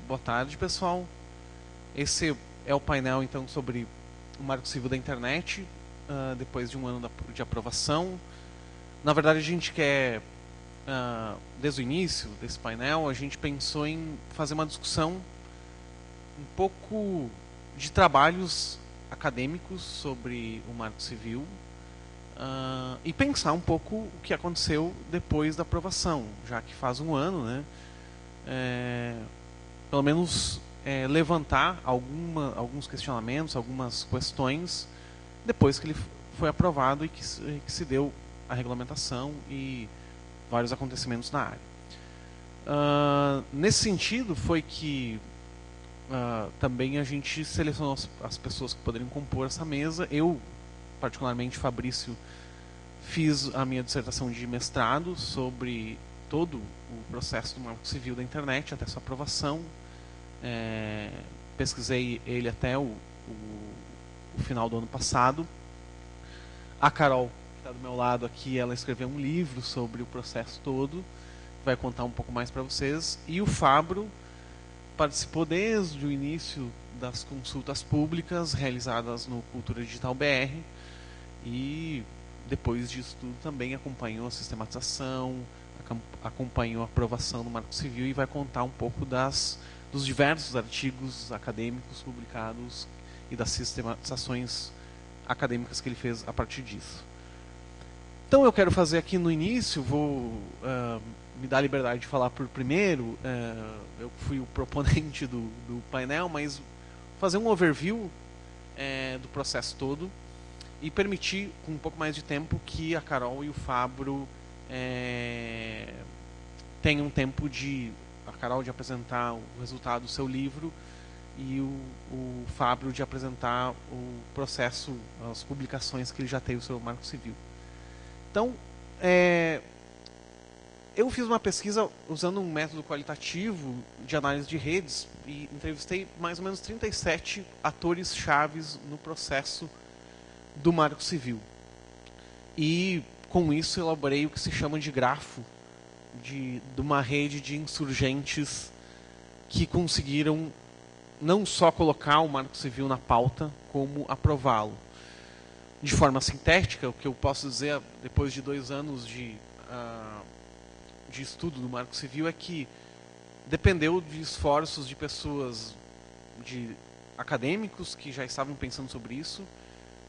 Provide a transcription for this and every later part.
Boa tarde, pessoal. Esse é o painel, então, sobre o Marco Civil da Internet, depois de um ano de aprovação. Na verdade, a gente quer, desde o início desse painel, a gente pensou em fazer uma discussão um pouco de trabalhos acadêmicos sobre o Marco Civil e pensar um pouco o que aconteceu depois da aprovação, já que faz um ano, né? Pelo menos levantar alguns questionamentos, algumas questões depois que ele foi aprovado e que se deu a regulamentação e vários acontecimentos na área. Nesse sentido foi que também a gente selecionou as pessoas que poderiam compor essa mesa. Eu, particularmente, Fabrício, fiz a minha dissertação de mestrado sobre todo o processo do Marco Civil da Internet até sua aprovação. Pesquisei ele até o final do ano passado. A Carol, que está do meu lado aqui, ela escreveu um livro sobre o processo todo, vai contar um pouco mais para vocês. E o Fabro participou desde o início das consultas públicas realizadas no Cultura Digital BR e depois disso tudo também acompanhou a sistematização, acompanhou a aprovação do Marco Civil e vai contar um pouco dos diversos artigos acadêmicos publicados e das sistematizações acadêmicas que ele fez a partir disso. Então eu quero fazer aqui no início, vou me dar a liberdade de falar por primeiro, eu fui o proponente do painel, mas fazer um overview do processo todo e permitir, com um pouco mais de tempo, que a Carol e o Fabro tenham tempo a Carol de apresentar o resultado do seu livro e o Fabro de apresentar o processo, as publicações que ele já teve sobre o Marco Civil. Então, eu fiz uma pesquisa usando um método qualitativo de análise de redes e entrevistei mais ou menos 37 atores chaves no processo do Marco Civil. E, com isso, elaborei o que se chama de grafo de uma rede de insurgentes que conseguiram não só colocar o Marco Civil na pauta, como aprová-lo. De forma sintética, o que eu posso dizer, depois de 2 anos de estudo do Marco Civil, é que dependeu de esforços de pessoas, de acadêmicos que já estavam pensando sobre isso,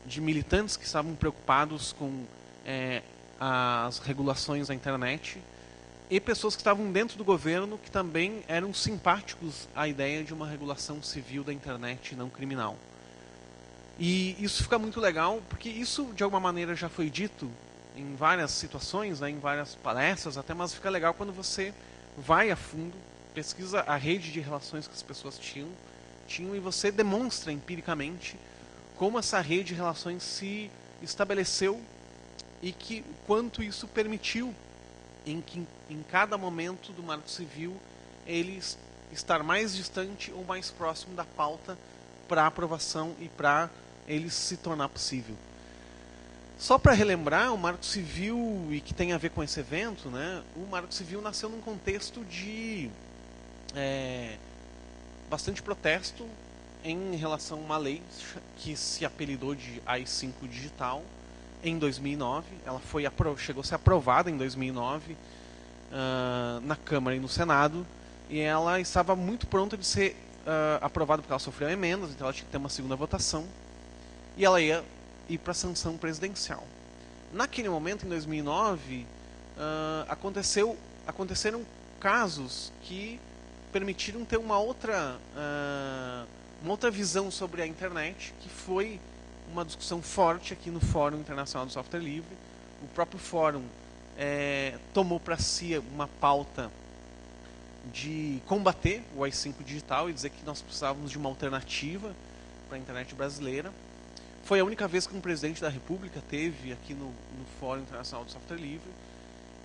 de militantes que estavam preocupados com as regulações da internet, e pessoas que estavam dentro do governo que também eram simpáticos à ideia de uma regulação civil da internet não criminal. E isso fica muito legal, porque isso de alguma maneira já foi dito em várias situações, né, em várias palestras até, mas fica legal quando você vai a fundo, pesquisa a rede de relações que as pessoas tinham e você demonstra empiricamente como essa rede de relações se estabeleceu e quanto isso permitiu em cada momento do Marco Civil ele estar mais distante ou mais próximo da pauta para aprovação e para ele se tornar possível. Só para relembrar, o Marco Civil, e que tem a ver com esse evento, né, o Marco Civil nasceu num contexto de bastante protesto em relação a uma lei que se apelidou de AI-5 Digital em 2009. Ela chegou a ser aprovada em 2009 na Câmara e no Senado, e ela estava muito pronta de ser aprovada porque ela sofreu emendas, então ela tinha que ter uma segunda votação e ela ia ir para a sanção presidencial. Naquele momento, em 2009, aconteceram casos que permitiram ter uma outra visão sobre a internet, que foi uma discussão forte aqui no Fórum Internacional do Software Livre. O próprio Fórum tomou para si uma pauta de combater o AI-5 digital e dizer que nós precisávamos de uma alternativa para a internet brasileira. Foi a única vez que um presidente da República teve aqui no Fórum Internacional do Software Livre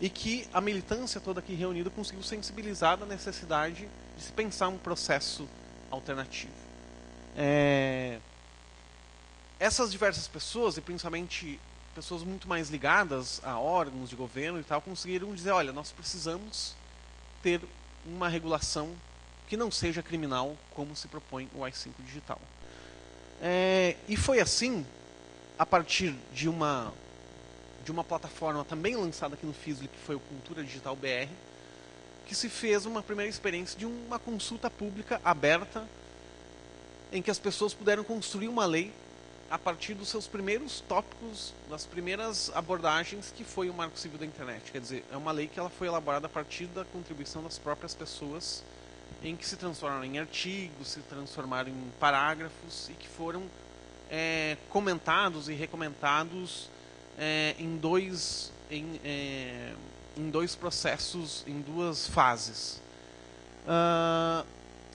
e que a militância toda aqui reunida conseguiu sensibilizar da necessidade de se pensar um processo alternativo. Essas diversas pessoas, e principalmente pessoas muito mais ligadas a órgãos de governo e tal, conseguiram dizer, olha, nós precisamos ter uma regulação que não seja criminal como se propõe o AI-5 digital. E foi assim, a partir de uma plataforma também lançada aqui no FISLE, que foi o Cultura Digital BR, que se fez uma primeira experiência de uma consulta pública aberta, em que as pessoas puderam construir uma lei a partir dos seus primeiros tópicos, das primeiras abordagens, que foi o Marco Civil da Internet. Quer dizer, é uma lei que ela foi elaborada a partir da contribuição das próprias pessoas, em que se transformaram em artigos, se transformaram em parágrafos e que foram comentados e recomentados em dois processos, em duas fases.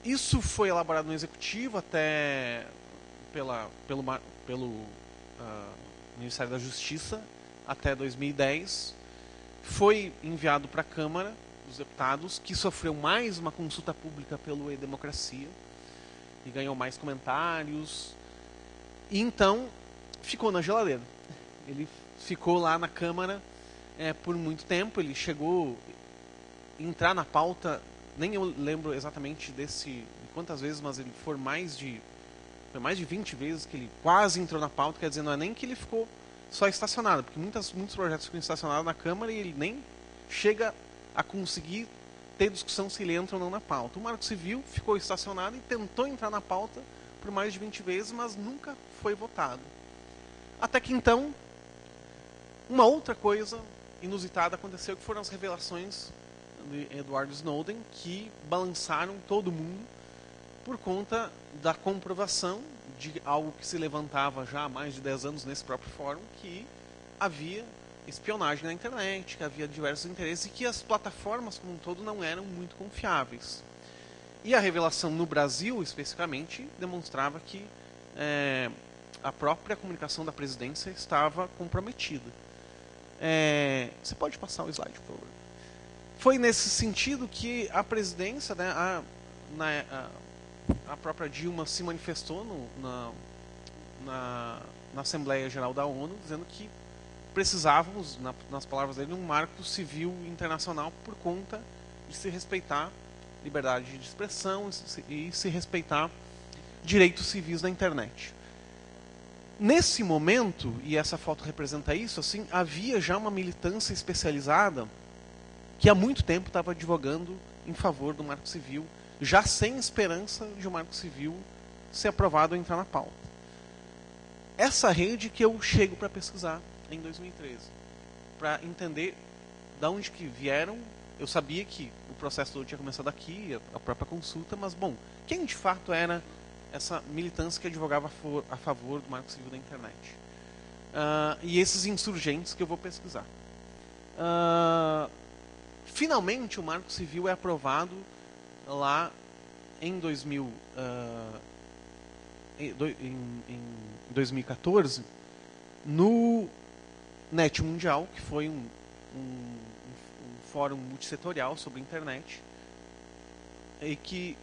Isso foi elaborado no Executivo até pelo Ministério da Justiça até 2010. Foi enviado para a Câmara dos Deputados, que sofreu mais uma consulta pública pelo E-Democracia e ganhou mais comentários. E então ficou na geladeira. Ele ficou lá na Câmara por muito tempo. Ele chegou a entrar na pauta, nem eu lembro exatamente de quantas vezes, mas ele foi mais de 20 vezes que ele quase entrou na pauta. Quer dizer, não é nem que ele ficou só estacionado, porque muitos projetos ficam estacionados na Câmara e ele nem chega a conseguir ter discussão se ele entra ou não na pauta. O Marco Civil ficou estacionado e tentou entrar na pauta por mais de 20 vezes, mas nunca foi votado. Até que então, uma outra coisa inusitada aconteceu, que foram as revelações de Edward Snowden, que balançaram todo mundo por conta da comprovação de algo que se levantava já há mais de 10 anos nesse próprio fórum, que havia espionagem na internet, que havia diversos interesses e que as plataformas como um todo não eram muito confiáveis. E a revelação no Brasil, especificamente, demonstrava que a própria comunicação da presidência estava comprometida. Você pode passar o slide, por favor? Foi nesse sentido que a presidência, né, a própria Dilma se manifestou na Assembleia Geral da ONU, dizendo que precisávamos, nas palavras dele, um marco civil internacional por conta de se respeitar liberdade de expressão e se respeitar direitos civis na internet. Nesse momento, e essa foto representa isso, assim, havia já uma militância especializada que há muito tempo estava advogando em favor do Marco Civil, já sem esperança de o Marco Civil ser aprovado ou entrar na pauta. Essa rede que eu chego para pesquisar em 2013, para entender de onde que vieram. Eu sabia que o processo todo tinha começado aqui, a própria consulta, mas, bom, quem de fato era essa militância que advogava a favor do Marco Civil da internet? E esses insurgentes que eu vou pesquisar. Finalmente, o Marco Civil é aprovado lá em 2014, no NET Mundial, que foi um fórum multissetorial sobre a internet, em que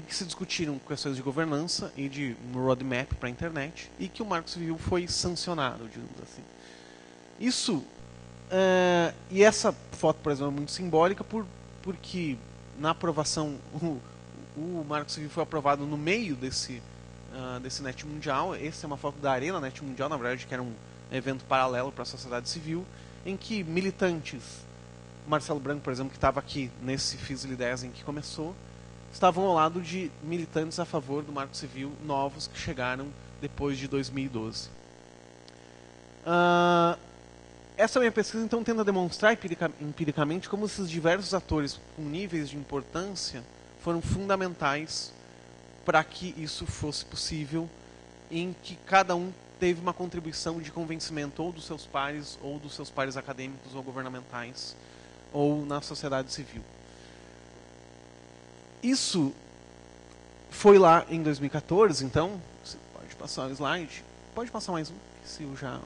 se discutiram questões de governança e de um roadmap para a internet, e que o Marco Civil foi sancionado, digamos assim. Isso, e essa foto, por exemplo, é muito simbólica, porque na aprovação, o Marco Civil foi aprovado no meio desse NET Mundial. Essa é uma foto da Arena NET Mundial, na verdade, que era um evento paralelo para a sociedade civil, em que militantes, Marcelo Branco, por exemplo, que estava aqui nesse FISLE 10 em que começou, estavam ao lado de militantes a favor do Marco Civil novos que chegaram depois de 2012. Essa minha pesquisa, então, tenta demonstrar empiricamente como esses diversos atores com níveis de importância foram fundamentais para que isso fosse possível, em que cada um teve uma contribuição de convencimento ou dos seus pares acadêmicos ou governamentais, ou na sociedade civil. Isso foi lá em 2014, então, você pode passar o slide, pode passar mais um, se eu já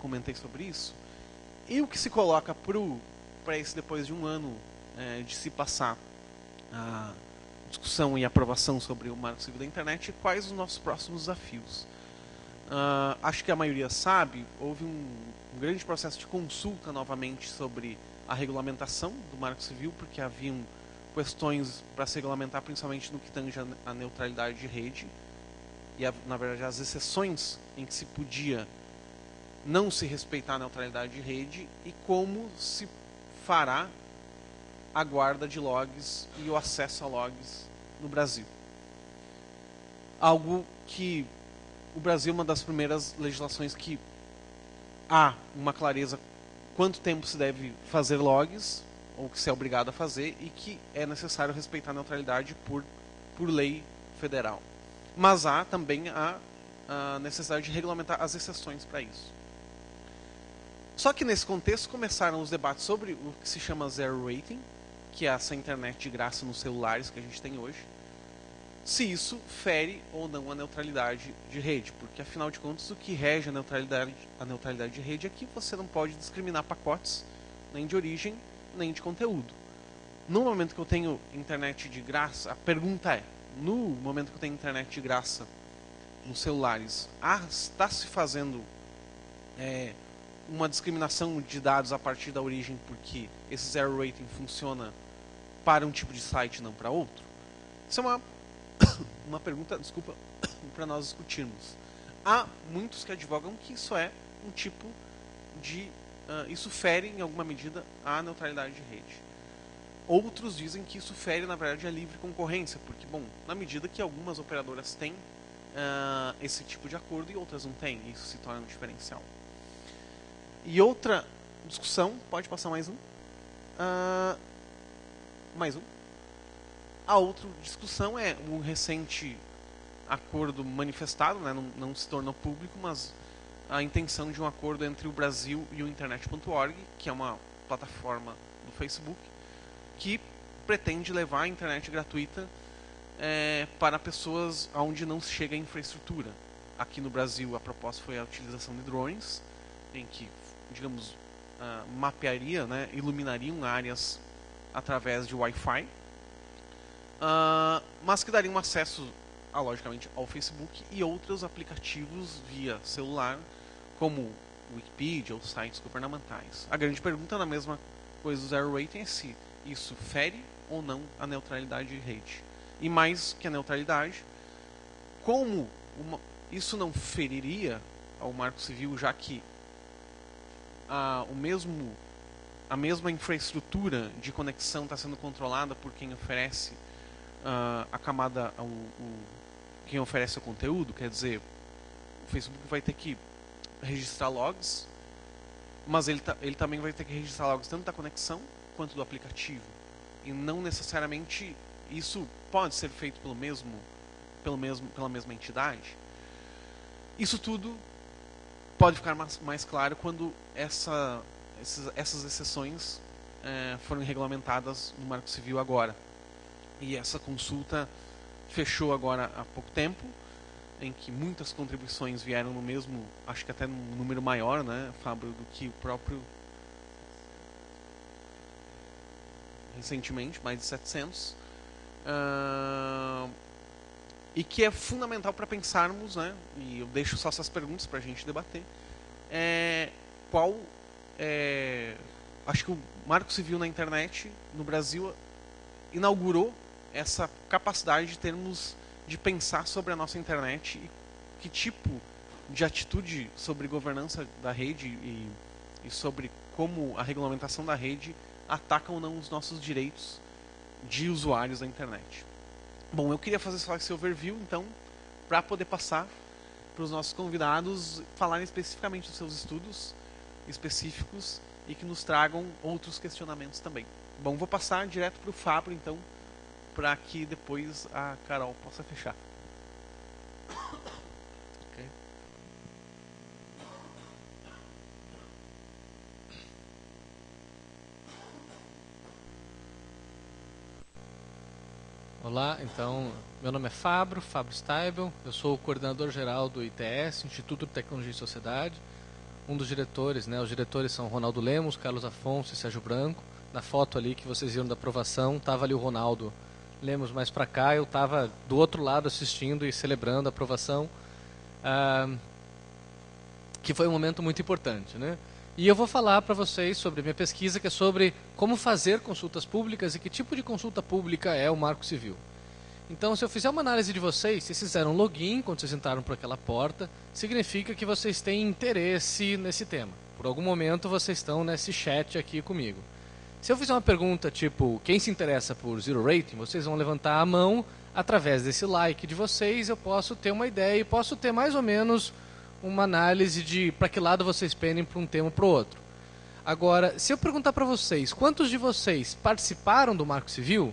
comentei sobre isso. E o que se coloca para esse, depois de um ano de se passar a discussão e aprovação sobre o Marco Civil da internet, quais os nossos próximos desafios? Acho que a maioria sabe, houve um grande processo de consulta novamente sobre a regulamentação do Marco Civil, porque haviam questões para se regulamentar, principalmente no que tange a neutralidade de rede e, na verdade, as exceções em que se podia não se respeitar a neutralidade de rede e como se fará a guarda de logs e o acesso a logs no Brasil. Algo que o Brasil é uma das primeiras legislações que há uma clareza quanto tempo se deve fazer logs, ou que se é obrigado a fazer, e que é necessário respeitar a neutralidade por lei federal. Mas há também a necessidade de regulamentar as exceções para isso. Só que nesse contexto começaram os debates sobre o que se chama zero rating, que é essa internet de graça nos celulares que a gente tem hoje, se isso fere ou não a neutralidade de rede, porque afinal de contas o que rege a neutralidade de rede é que você não pode discriminar pacotes nem de origem nem de conteúdo. No momento que eu tenho internet de graça, a pergunta é, no momento que eu tenho internet de graça nos celulares, está se fazendo uma discriminação de dados a partir da origem porque esse zero rating funciona para um tipo de site e não para outro? Isso é uma pergunta, desculpa, para nós discutirmos. Há muitos que advogam que isso é um tipo de... isso fere, em alguma medida, a neutralidade de rede. Outros dizem que isso fere, na verdade, a livre concorrência, porque, bom, na medida que algumas operadoras têm esse tipo de acordo e outras não têm, isso se torna um diferencial. E outra discussão, pode passar mais um? Mais um? A outra discussão é um recente acordo manifestado, né, não se tornou público, mas a intenção de um acordo entre o Brasil e o Internet.org, que é uma plataforma do Facebook, que pretende levar a internet gratuita para pessoas onde não se chega a infraestrutura. Aqui no Brasil a proposta foi a utilização de drones, em que, digamos, mapearia, né, iluminariam áreas através de Wi-Fi, mas que dariam acesso, logicamente, ao Facebook e outros aplicativos via celular, como o Wikipedia ou sites governamentais. A grande pergunta, na mesma coisa do zero rating, é se isso fere ou não a neutralidade de rede. E mais que a neutralidade, como isso não feriria ao Marco Civil, já que a mesma infraestrutura de conexão está sendo controlada por quem oferece a camada, quem oferece o conteúdo, quer dizer, o Facebook vai ter que registrar logs, mas ele também vai ter que registrar logs tanto da conexão quanto do aplicativo. E não necessariamente isso pode ser feito pela mesma entidade. Isso tudo pode ficar mais claro quando essas exceções foram regulamentadas no Marco Civil agora. E essa consulta fechou agora há pouco tempo, em que muitas contribuições vieram no mesmo, acho que até num número maior, né, Fábio, do que o próprio recentemente, mais de 700, e que é fundamental para pensarmos, né, e eu deixo só essas perguntas para a gente debater, acho que o Marco Civil na internet no Brasil inaugurou essa capacidade de termos de pensar sobre a nossa internet e que tipo de atitude sobre governança da rede e sobre como a regulamentação da rede ataca ou não os nossos direitos de usuários da internet. Bom, eu queria fazer só esse overview, então, para poder passar para os nossos convidados falarem especificamente dos seus estudos específicos e que nos tragam outros questionamentos também. Bom, vou passar direto para o Fábio, então, para que depois a Carol possa fechar. Okay. Olá, então, meu nome é Fábio Steibel, eu sou o coordenador geral do ITS, Instituto de Tecnologia e Sociedade, um dos diretores, né, os diretores são Ronaldo Lemos, Carlos Afonso e Sérgio Branco. Na foto ali que vocês viram da aprovação, estava ali o Ronaldo Lemos mais para cá, eu estava do outro lado assistindo e celebrando a aprovação, que foi um momento muito importante, né? E eu vou falar para vocês sobre a minha pesquisa, que é sobre como fazer consultas públicas e que tipo de consulta pública é o Marco Civil. Então, se eu fizer uma análise de vocês, vocês fizeram login quando vocês entraram por aquela porta, significa que vocês têm interesse nesse tema. Por algum momento vocês estão nesse chat aqui comigo. Se eu fizer uma pergunta tipo, quem se interessa por Zero Rating, vocês vão levantar a mão, através desse like de vocês eu posso ter uma ideia e posso ter mais ou menos uma análise de para que lado vocês pendem para um tema ou para o outro. Agora, se eu perguntar para vocês, quantos de vocês participaram do Marco Civil,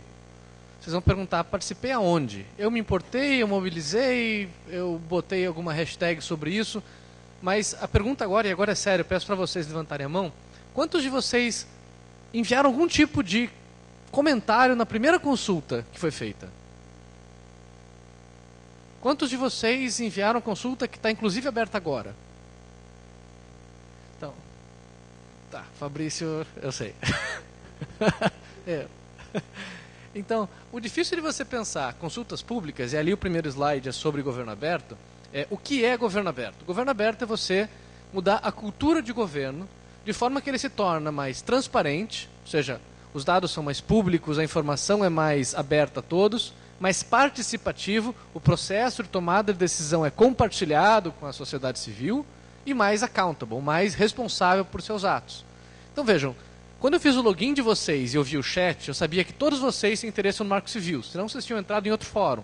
vocês vão perguntar, participei aonde? Eu me importei, eu mobilizei, eu botei alguma hashtag sobre isso, mas a pergunta agora, e agora é sério, eu peço para vocês levantarem a mão, quantos de vocês enviaram algum tipo de comentário na primeira consulta que foi feita? Quantos de vocês enviaram consulta que está inclusive aberta agora? Então, tá, Fabrício, eu sei. Então, o difícil de você pensar consultas públicas, e ali o primeiro slide é sobre governo aberto, é o que é governo aberto? Governo aberto é você mudar a cultura de governo de forma que ele se torna mais transparente, ou seja, os dados são mais públicos, a informação é mais aberta a todos, mais participativo, o processo de tomada de decisão é compartilhado com a sociedade civil e mais accountable, mais responsável por seus atos. Então vejam, quando eu fiz o login de vocês e eu vi o chat, eu sabia que todos vocês têm interesse no Marco Civil, senão vocês tinham entrado em outro fórum.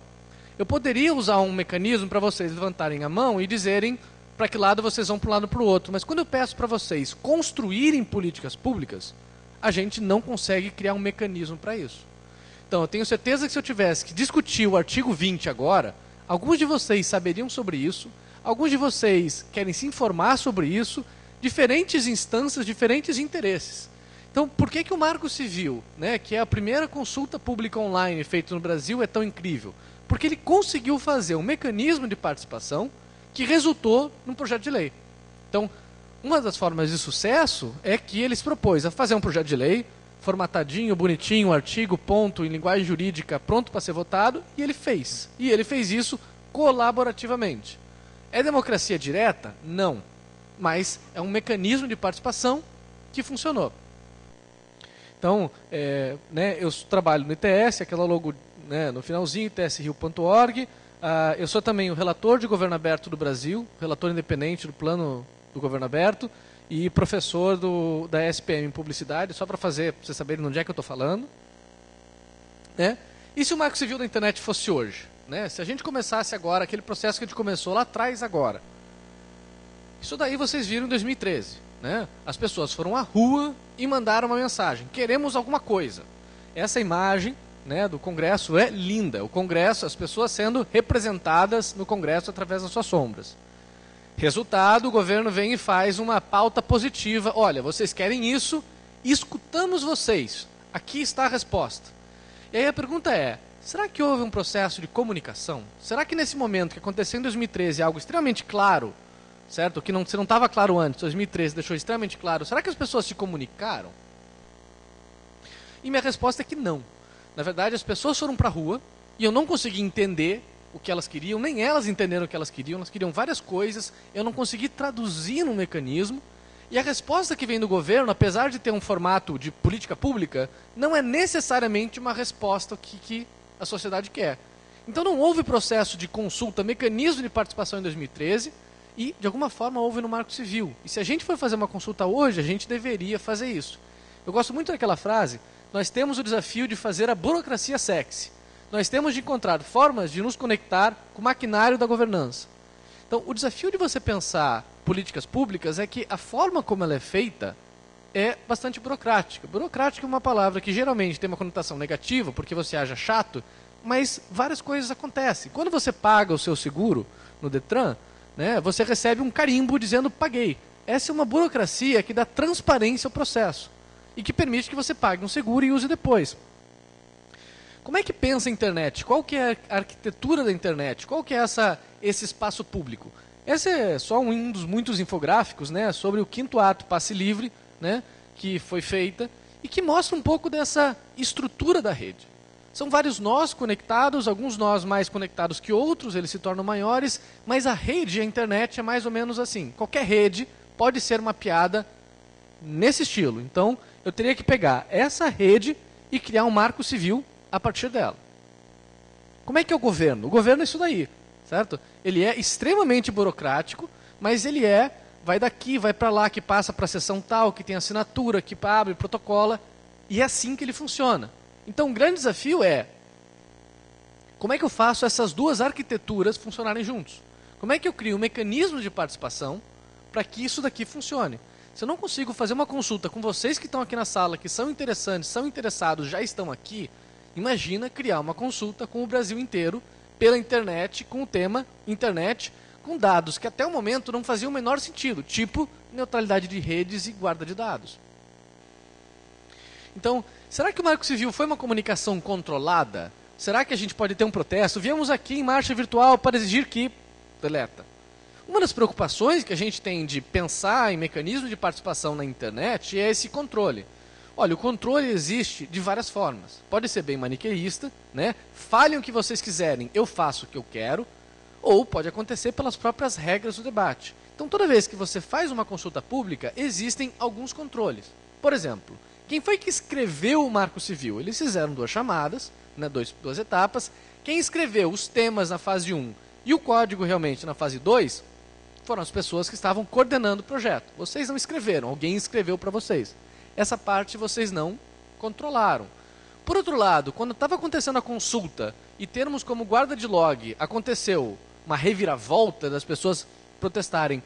Eu poderia usar um mecanismo para vocês levantarem a mão e dizerem para que lado vocês vão para um lado ou para o outro, mas quando eu peço para vocês construírem políticas públicas, a gente não consegue criar um mecanismo para isso. Então, eu tenho certeza que se eu tivesse que discutir o artigo 20 agora, alguns de vocês saberiam sobre isso, alguns de vocês querem se informar sobre isso, diferentes instâncias, diferentes interesses. Então, por que o Marco Civil, né, que é a primeira consulta pública online feita no Brasil, é tão incrível? Porque ele conseguiu fazer um mecanismo de participação que resultou num projeto de lei. Então, uma das formas de sucesso é que ele se propôs a fazer um projeto de lei, formatadinho, bonitinho, artigo, ponto, em linguagem jurídica, pronto para ser votado, e ele fez. E ele fez isso colaborativamente. É democracia direta? Não. Mas é um mecanismo de participação que funcionou. Então, eu trabalho no ITS, aquela logo, né, no finalzinho, itsrio.org. Eu sou também o relator de governo aberto do Brasil, relator independente do plano do governo aberto, e professor da SPM em publicidade, só para vocês saberem onde é que eu estou falando. Né? E se o Marco Civil da internet fosse hoje? Né? Se a gente começasse agora, aquele processo que a gente começou lá atrás agora. Isso daí vocês viram em 2013. Né? As pessoas foram à rua e mandaram uma mensagem. Queremos alguma coisa. Essa imagem, né, do Congresso é linda. O Congresso, as pessoas sendo representadas no Congresso através das suas sombras. Resultado, o governo vem e faz uma pauta positiva. Olha, vocês querem isso, escutamos vocês. Aqui está a resposta. E aí a pergunta é, será que houve um processo de comunicação? Será que nesse momento que aconteceu em 2013 é algo extremamente claro, certo? Que se não estava claro antes, 2013 deixou extremamente claro. Será que as pessoas se comunicaram? E minha resposta é que não. Na verdade, as pessoas foram para a rua e eu não consegui entender o que elas queriam, nem elas entenderam o que elas queriam várias coisas, eu não consegui traduzir num mecanismo, e a resposta que vem do governo, apesar de ter um formato de política pública, não é necessariamente uma resposta que a sociedade quer. Então não houve processo de consulta, mecanismo de participação em 2013, e de alguma forma houve no Marco Civil. E se a gente for fazer uma consulta hoje, a gente deveria fazer isso. Eu gosto muito daquela frase, nós temos o desafio de fazer a burocracia sexy. Nós temos de encontrar formas de nos conectar com o maquinário da governança. Então, o desafio de você pensar políticas públicas é que a forma como ela é feita é bastante burocrática. Burocrática é uma palavra que geralmente tem uma conotação negativa, porque você acha chato, mas várias coisas acontecem. Quando você paga o seu seguro no Detran, né, você recebe um carimbo dizendo paguei. Essa é uma burocracia que dá transparência ao processo e que permite que você pague um seguro e use depois. Como é que pensa a internet? Qual que é a arquitetura da internet? Qual que é esse espaço público? Esse é só um dos muitos infográficos, né, sobre o 5º ato passe livre, né, que foi feita e que mostra um pouco dessa estrutura da rede. São vários nós conectados, alguns nós mais conectados que outros, eles se tornam maiores, mas a rede, a internet é mais ou menos assim. Qualquer rede pode ser mapeada nesse estilo. Então, eu teria que pegar essa rede e criar um marco civil a partir dela. Como é que é o governo? O governo é isso daí, certo? Ele é extremamente burocrático, mas ele vai daqui, vai para lá, que passa para a seção tal, que tem assinatura, que abre, protocola, e é assim que ele funciona. Então, o grande desafio é, como é que eu faço essas duas arquiteturas funcionarem juntos? Como é que eu crio um mecanismo de participação para que isso daqui funcione? Se eu não consigo fazer uma consulta com vocês que estão aqui na sala, que são interessantes, são interessados, já estão aqui, imagina criar uma consulta com o Brasil inteiro, pela internet, com o tema internet, com dados que até o momento não faziam o menor sentido, tipo neutralidade de redes e guarda de dados. Então, será que o Marco Civil foi uma comunicação controlada? Será que a gente pode ter um protesto? Viemos aqui em marcha virtual para exigir que... deleta. Uma das preocupações que a gente tem de pensar em mecanismo de participação na internet é esse controle. Olha, o controle existe de várias formas. Pode ser bem maniqueísta, né? Falem o que vocês quiserem, eu faço o que eu quero, ou pode acontecer pelas próprias regras do debate. Então, toda vez que você faz uma consulta pública, existem alguns controles. Por exemplo, quem foi que escreveu o Marco Civil? Eles fizeram duas chamadas, né, duas etapas. Quem escreveu os temas na fase 1 e o código realmente na fase 2 foram as pessoas que estavam coordenando o projeto. Vocês não escreveram, alguém escreveu para vocês. Essa parte vocês não controlaram. Por outro lado, quando estava acontecendo a consulta e termos como guarda de log, aconteceu uma reviravolta das pessoas protestarem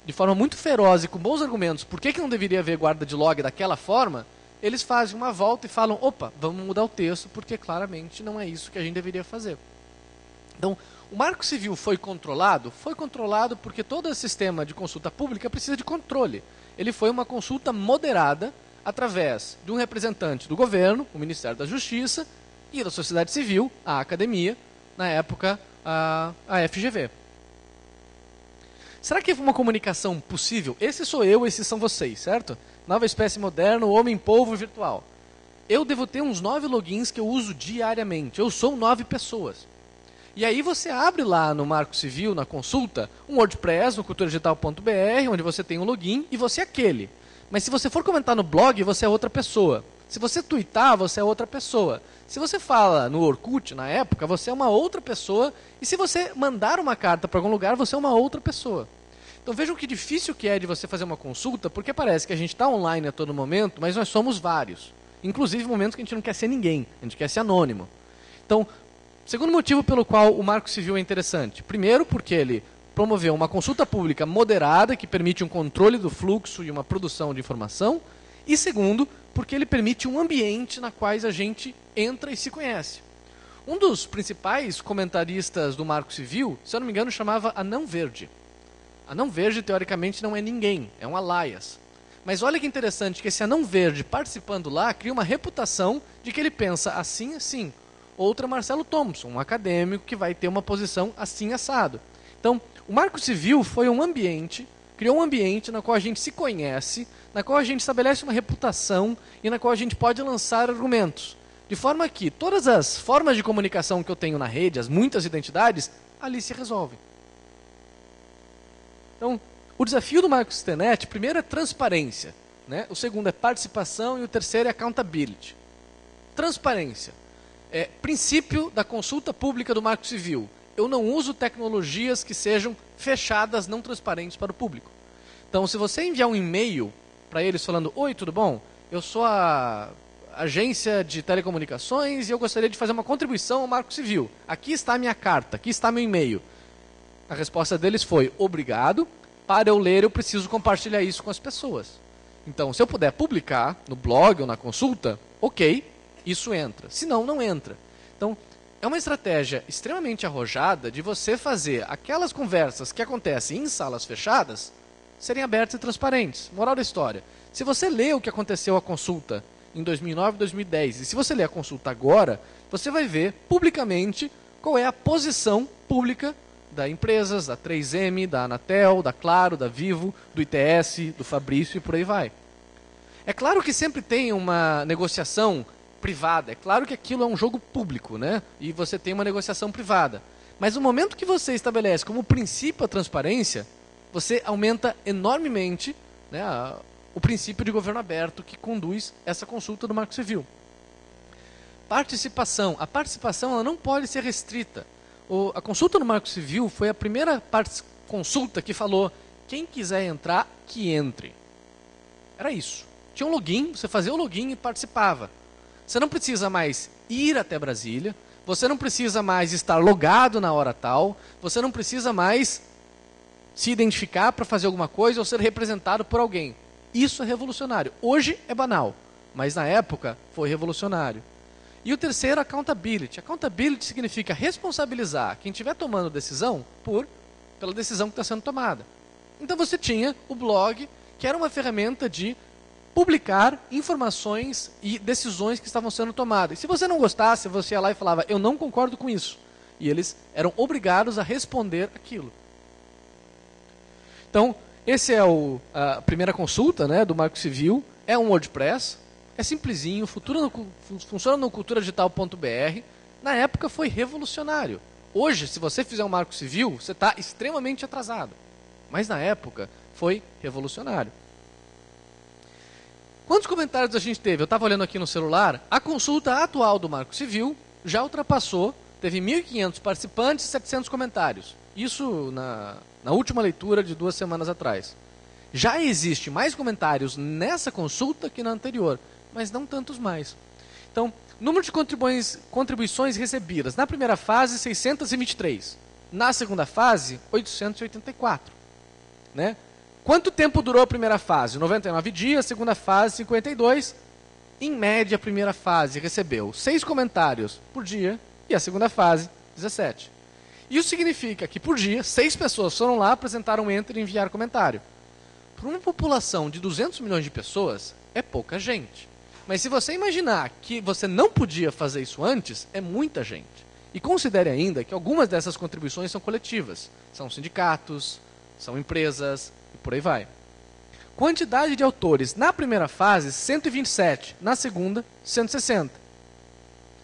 de forma muito feroz e com bons argumentos por que não deveria haver guarda de log daquela forma, eles fazem uma volta e falam, opa, vamos mudar o texto porque claramente não é isso que a gente deveria fazer. Então, o Marco Civil foi controlado? Foi controlado porque todo esse sistema de consulta pública precisa de controle. Ele foi uma consulta moderada através de um representante do governo, o Ministério da Justiça, e da sociedade civil, a academia, na época a FGV. Será que é uma comunicação possível? Esse sou eu, esses são vocês, certo? Nova espécie moderna, homem-polvo virtual. Eu devo ter uns 9 logins que eu uso diariamente. Eu sou 9 pessoas. E aí você abre lá no Marco Civil, na consulta, um WordPress no culturadigital.br, onde você tem um login e você é aquele. Mas se você for comentar no blog, você é outra pessoa. Se você twittar, você é outra pessoa. Se você fala no Orkut, na época, você é uma outra pessoa. E se você mandar uma carta para algum lugar, você é uma outra pessoa. Então vejam que difícil que é de você fazer uma consulta, porque parece que a gente está online a todo momento, mas nós somos vários. Inclusive momentos que a gente não quer ser ninguém, a gente quer ser anônimo. Então, segundo motivo pelo qual o Marco Civil é interessante. Primeiro, porque ele promoveu uma consulta pública moderada, que permite um controle do fluxo e uma produção de informação. E segundo, porque ele permite um ambiente na qual a gente entra e se conhece. Um dos principais comentaristas do Marco Civil, se eu não me engano, chamava Anão Verde. Anão Verde, teoricamente, não é ninguém, é um alias. Mas olha que interessante que esse Anão Verde, participando lá, cria uma reputação de que ele pensa assim, assim. Outra, Marcelo Thompson, um acadêmico que vai ter uma posição assim, assado. Então, o Marco Civil foi um ambiente, criou um ambiente na qual a gente se conhece, na qual a gente estabelece uma reputação e na qual a gente pode lançar argumentos. De forma que todas as formas de comunicação que eu tenho na rede, as muitas identidades, ali se resolvem. Então, o desafio do Marco Cisternet, primeiro é transparência, né? O segundo é participação e o terceiro é accountability. Transparência. Princípio da consulta pública do Marco Civil. Eu não uso tecnologias que sejam fechadas, não transparentes para o público. Então, se você enviar um e-mail para eles falando, oi, tudo bom? Eu sou a agência de telecomunicações e eu gostaria de fazer uma contribuição ao Marco Civil. Aqui está a minha carta, aqui está meu e-mail. A resposta deles foi, obrigado, para eu ler eu preciso compartilhar isso com as pessoas. Então, se eu puder publicar no blog ou na consulta, ok, isso entra. Se não, não entra. Então, é uma estratégia extremamente arrojada de você fazer aquelas conversas que acontecem em salas fechadas serem abertas e transparentes. Moral da história. Se você lê o que aconteceu a consulta em 2009 e 2010, e se você ler a consulta agora, você vai ver publicamente qual é a posição pública das empresas, da 3M, da Anatel, da Claro, da Vivo, do ITS, do Fabrício e por aí vai. É claro que sempre tem uma negociação privada. É claro que aquilo é um jogo público, né? E você tem uma negociação privada. Mas no momento que você estabelece como princípio a transparência, você aumenta enormemente, né, o princípio de governo aberto que conduz essa consulta do Marco Civil. Participação. A participação ela não pode ser restrita. A consulta do Marco Civil foi a primeira consulta que falou: quem quiser entrar, que entre. Era isso. Tinha um login, você fazia o login e participava. Você não precisa mais ir até Brasília, você não precisa mais estar logado na hora tal, você não precisa mais se identificar para fazer alguma coisa ou ser representado por alguém. Isso é revolucionário. Hoje é banal, mas na época foi revolucionário. E o terceiro, accountability. Accountability significa responsabilizar quem estiver tomando decisão pela decisão que está sendo tomada. Então você tinha o blog, que era uma ferramenta de publicar informações e decisões que estavam sendo tomadas. E se você não gostasse, você ia lá e falava: eu não concordo com isso. E eles eram obrigados a responder aquilo. Então, esse é a primeira consulta, né, do Marco Civil. É um WordPress, é simplesinho, funciona no culturadigital.br. Na época foi revolucionário. Hoje, se você fizer um Marco Civil, você está extremamente atrasado. Mas na época foi revolucionário. Quantos comentários a gente teve? Eu estava olhando aqui no celular. A consulta atual do Marco Civil já ultrapassou, teve 1.500 participantes e 700 comentários. Isso na última leitura de 2 semanas atrás. Já existe mais comentários nessa consulta que na anterior, mas não tantos mais. Então, número de contribuições recebidas. Na primeira fase, 623. Na segunda fase, 884. Né? Quanto tempo durou a primeira fase? 99 dias, segunda fase, 52. Em média, a primeira fase recebeu 6 comentários por dia e a segunda fase, 17. Isso significa que por dia, 6 pessoas foram lá, apresentaram um enter e enviaram comentário. Para uma população de 200 milhões de pessoas, é pouca gente. Mas se você imaginar que você não podia fazer isso antes, é muita gente. E considere ainda que algumas dessas contribuições são coletivas. São sindicatos, são empresas e por aí vai. Quantidade de autores na primeira fase, 127. Na segunda, 160.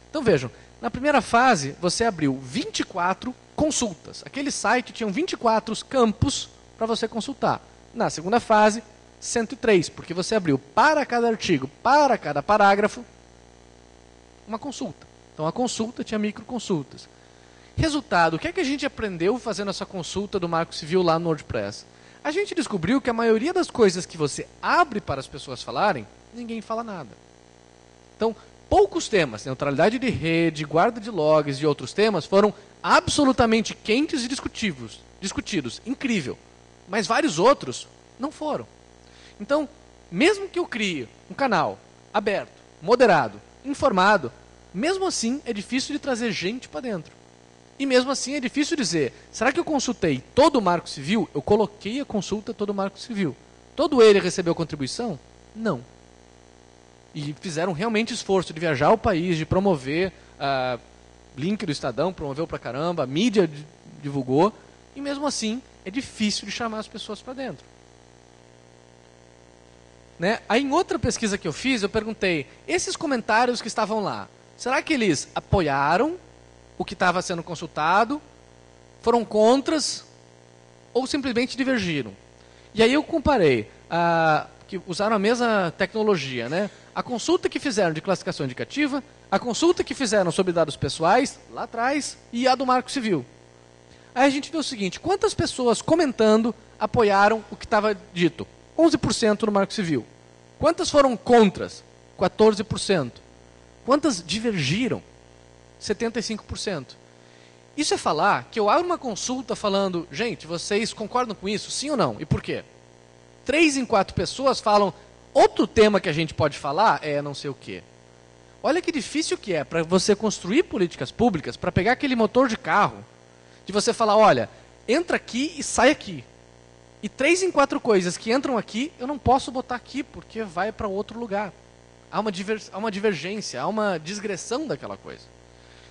Então vejam, na primeira fase você abriu 24 consultas. Aquele site tinha 24 campos para você consultar. Na segunda fase, 103, porque você abriu para cada artigo, para cada parágrafo, uma consulta. Então a consulta tinha microconsultas. Resultado, o que é que a gente aprendeu fazendo essa consulta do Marco Civil lá no WordPress? A gente descobriu que a maioria das coisas que você abre para as pessoas falarem, ninguém fala nada. Então, poucos temas, neutralidade de rede, guarda de logs e outros temas, foram absolutamente quentes e discutidos. Incrível. Mas vários outros não foram. Então, mesmo que eu crie um canal aberto, moderado, informado, mesmo assim é difícil de trazer gente para dentro. E mesmo assim é difícil dizer, será que eu consultei todo o Marco Civil? Eu coloquei a consulta todo o Marco Civil. Todo ele recebeu contribuição? Não. E fizeram realmente esforço de viajar ao país, de promover link do Estadão, promoveu pra caramba, a mídia divulgou, e mesmo assim é difícil de chamar as pessoas para dentro. Né? Aí em outra pesquisa que eu fiz, eu perguntei, esses comentários que estavam lá, será que eles apoiaram o que estava sendo consultado, foram contras ou simplesmente divergiram? E aí eu comparei, que usaram a mesma tecnologia, né? A consulta que fizeram de classificação indicativa, a consulta que fizeram sobre dados pessoais, lá atrás, e a do Marco Civil. Aí a gente vê o seguinte, quantas pessoas comentando apoiaram o que estava dito? 11% no Marco Civil. Quantas foram contras? 14%. Quantas divergiram? 75%. Isso é falar que eu abro uma consulta falando, gente, vocês concordam com isso? Sim ou não? E por quê? 3 em 4 pessoas falam, outro tema que a gente pode falar é não sei o quê. Olha que difícil que é para você construir políticas públicas, para pegar aquele motor de carro, de você falar, olha, entra aqui e sai aqui. E 3 em 4 coisas que entram aqui, eu não posso botar aqui, porque vai para outro lugar. Há uma divergência, há uma digressão daquela coisa.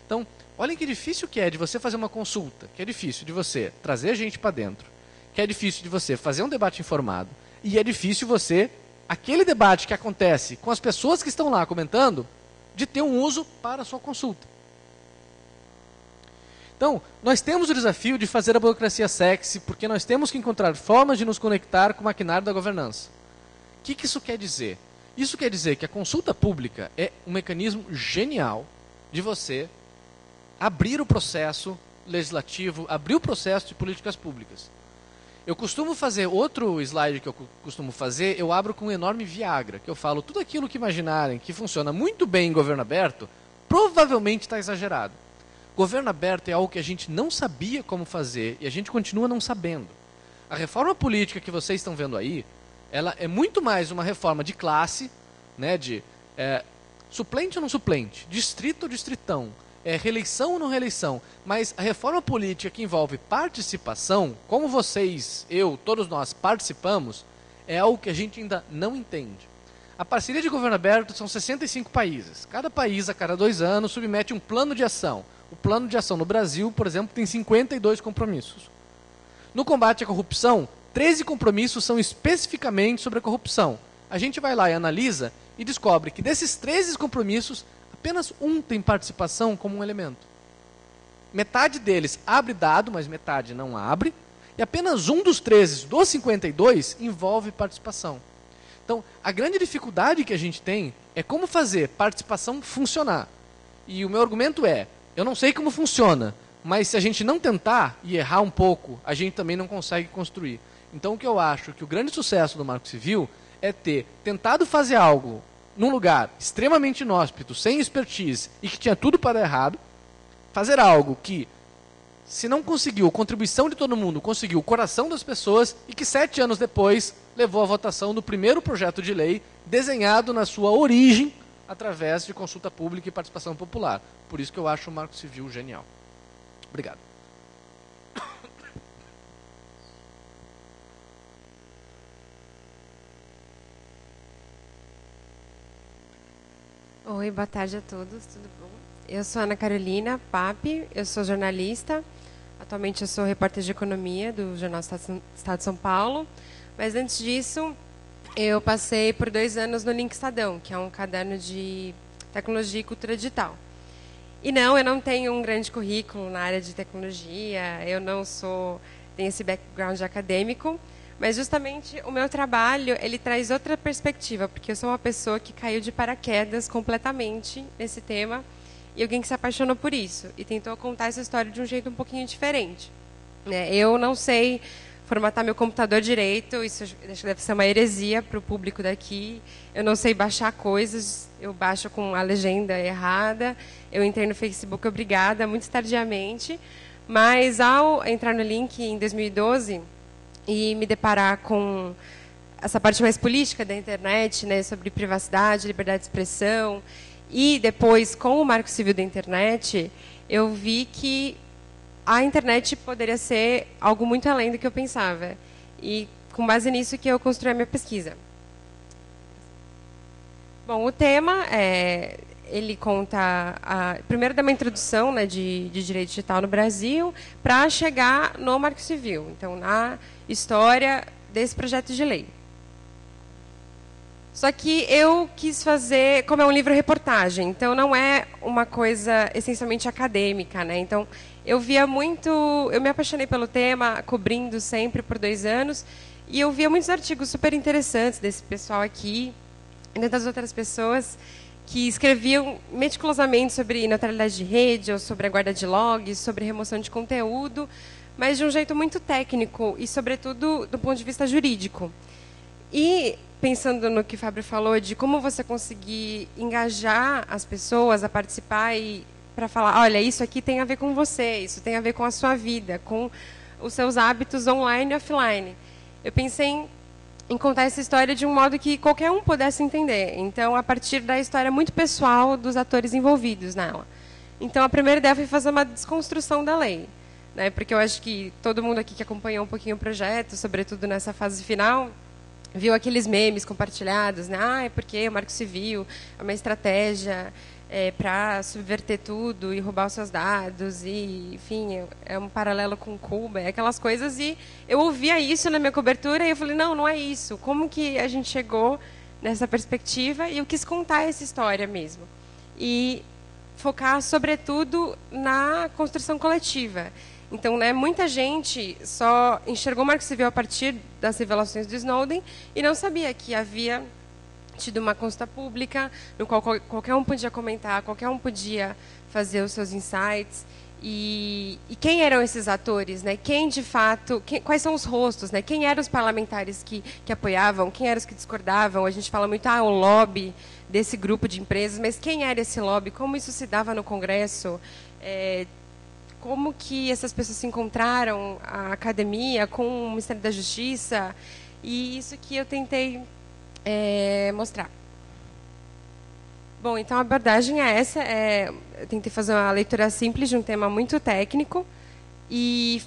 Então, olhem que difícil que é de você fazer uma consulta, que é difícil de você trazer gente para dentro, que é difícil de você fazer um debate informado, e é difícil você, aquele debate que acontece com as pessoas que estão lá comentando, de ter um uso para a sua consulta. Então, nós temos o desafio de fazer a burocracia sexy, porque nós temos que encontrar formas de nos conectar com o maquinário da governança. O que isso quer dizer? Isso quer dizer que a consulta pública é um mecanismo genial de você abrir o processo legislativo, abrir o processo de políticas públicas. Eu costumo fazer, outro slide que eu costumo fazer, eu abro com um enorme Viagra, que eu falo, tudo aquilo que imaginarem que funciona muito bem em governo aberto, provavelmente está exagerado. Governo aberto é algo que a gente não sabia como fazer e a gente continua não sabendo. A reforma política que vocês estão vendo aí, ela é muito mais uma reforma de classe, né, de suplente ou não suplente, distrito ou distritão, reeleição ou não reeleição, mas a reforma política que envolve participação, como vocês, eu, todos nós participamos, é algo que a gente ainda não entende. A parceria de governo aberto são 65 países. Cada país, a cada 2 anos, submete um plano de ação. O plano de ação no Brasil, por exemplo, tem 52 compromissos. No combate à corrupção, 13 compromissos são especificamente sobre a corrupção. A gente vai lá e analisa e descobre que desses 13 compromissos, apenas um tem participação como um elemento. Metade deles abre dado, mas metade não abre. E apenas um dos 13, dos 52, envolve participação. Então, a grande dificuldade que a gente tem é como fazer participação funcionar. E o meu argumento é, eu não sei como funciona, mas se a gente não tentar e errar um pouco, a gente também não consegue construir. Então, o que eu acho que o grande sucesso do Marco Civil é ter tentado fazer algo num lugar extremamente inóspito, sem expertise e que tinha tudo para dar errado, fazer algo que, se não conseguiu contribuição de todo mundo, conseguiu o coração das pessoas e que 7 anos depois levou à votação do primeiro projeto de lei desenhado na sua origem através de consulta pública e participação popular. Por isso que eu acho o Marco Civil genial. Obrigado. Oi, boa tarde a todos, tudo bom? Eu sou Ana Carolina Pape, eu sou jornalista, atualmente eu sou repórter de economia do Jornal Estado de São Paulo, mas antes disso eu passei por 2 anos no Link Estadão, que é um caderno de tecnologia e cultura digital. E não, eu não tenho um grande currículo na área de tecnologia, eu não tenho esse background acadêmico, mas justamente o meu trabalho, ele traz outra perspectiva, porque eu sou uma pessoa que caiu de paraquedas completamente nesse tema, e alguém que se apaixonou por isso, e tentou contar essa história de um jeito um pouquinho diferente. Eu não sei formatar meu computador direito, isso acho que deve ser uma heresia para o público daqui, eu não sei baixar coisas, eu baixo com a legenda errada, eu entrei no Facebook, obrigada, muito tardiamente, mas ao entrar no Link em 2012... e me deparar com essa parte mais política da internet, né, sobre privacidade, liberdade de expressão, e depois com o Marco Civil da internet, eu vi que a internet poderia ser algo muito além do que eu pensava. E com base nisso que eu construí a minha pesquisa. Bom, o tema ele conta primeiro dá uma introdução, né, de direito digital no Brasil para chegar no Marco Civil. Então, na história desse projeto de lei. Só que eu quis fazer, como é um livro-reportagem, então não é uma coisa essencialmente acadêmica, né? Então, eu me apaixonei pelo tema, cobrindo sempre por 2 anos, e eu via muitos artigos super interessantes desse pessoal aqui, e tantas outras pessoas que escreviam meticulosamente sobre neutralidade de rede, ou sobre a guarda de logs, sobre remoção de conteúdo, mas de um jeito muito técnico e, sobretudo, do ponto de vista jurídico. E, pensando no que o Fábio falou, de como você conseguir engajar as pessoas a participar e para falar, olha, isso aqui tem a ver com você, isso tem a ver com a sua vida, com os seus hábitos online e offline. Eu pensei em contar essa história de um modo que qualquer um pudesse entender. Então, a partir da história muito pessoal dos atores envolvidos nela. Então, a primeira ideia foi fazer uma desconstrução da lei, né? Porque eu acho que todo mundo aqui que acompanhou um pouquinho o projeto, sobretudo nessa fase final, viu aqueles memes compartilhados, né? É porque o Marco Civil é uma estratégia para subverter tudo e roubar os seus dados, e, enfim, é um paralelo com Cuba, aquelas coisas, e eu ouvia isso na minha cobertura e eu falei, não é isso, como que a gente chegou nessa perspectiva? E eu quis contar essa história mesmo. E focar, sobretudo, na construção coletiva. Então, né, muita gente só enxergou o Marco Civil a partir das revelações do Snowden e não sabia que havia tido uma consulta pública, no qual qualquer um podia comentar, qualquer um podia fazer os seus insights. E quem eram esses atores, né? Quem de fato, quais são os rostos, né? Quem eram os parlamentares que apoiavam, quem eram os que discordavam? A gente fala muito, o lobby desse grupo de empresas, mas quem era esse lobby? Como isso se dava no Congresso? Como que essas pessoas se encontraram, a academia, com o Ministério da Justiça? E isso que eu tentei mostrar. Bom, então a abordagem é essa. Eu tentei fazer uma leitura simples de um tema muito técnico e